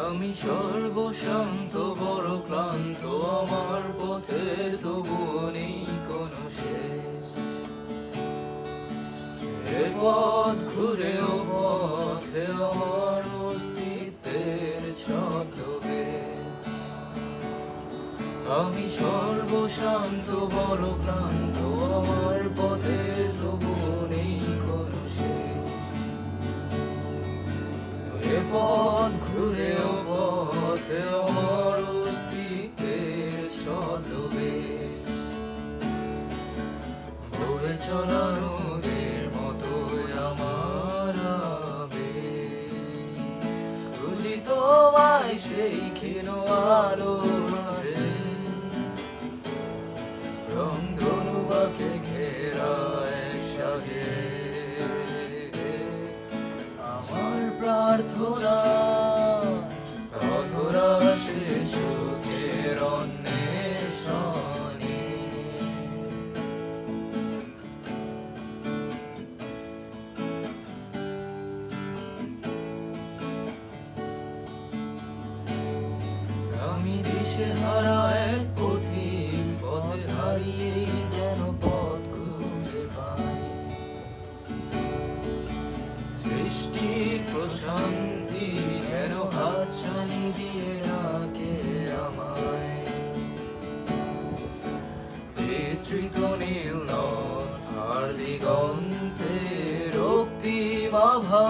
আমি সর্বশান্ত বড় ক্লান্ত, আমার পথের তবু নেই কোনো শেষ। এ পথ ঘুরেও পথে আমার অস্তিত্বের ছদ্মবেশ। আমি সর্বশান্ত বড় ক্লান্ত, আমার পথের তবু নেই কোনো শেষ। এ পথ ঘুরেও পথে আমার অস্তিত্বের ছদ্মবেশ। বয়ে চলা নদীর মতোই আমার আবেগ, খুঁজি তোমায় সেই ক্ষীণ আলোর মাঝে। রংধনু বাঁকে ঘেরা এক সাজে, আমার প্রার্থনা অধরা সে সুখের অন্বেষণে। আমি দিশেহারা এক পথিক, পথে হারিয়ে যেন পথ খুঁজে পাই। সৃষ্টির প্রশান্তি যেন হাতছানি দিয়ে ডাকে আমায়। বিস্তৃত নীল নদ আর দিগন্তে রক্তিম আভা।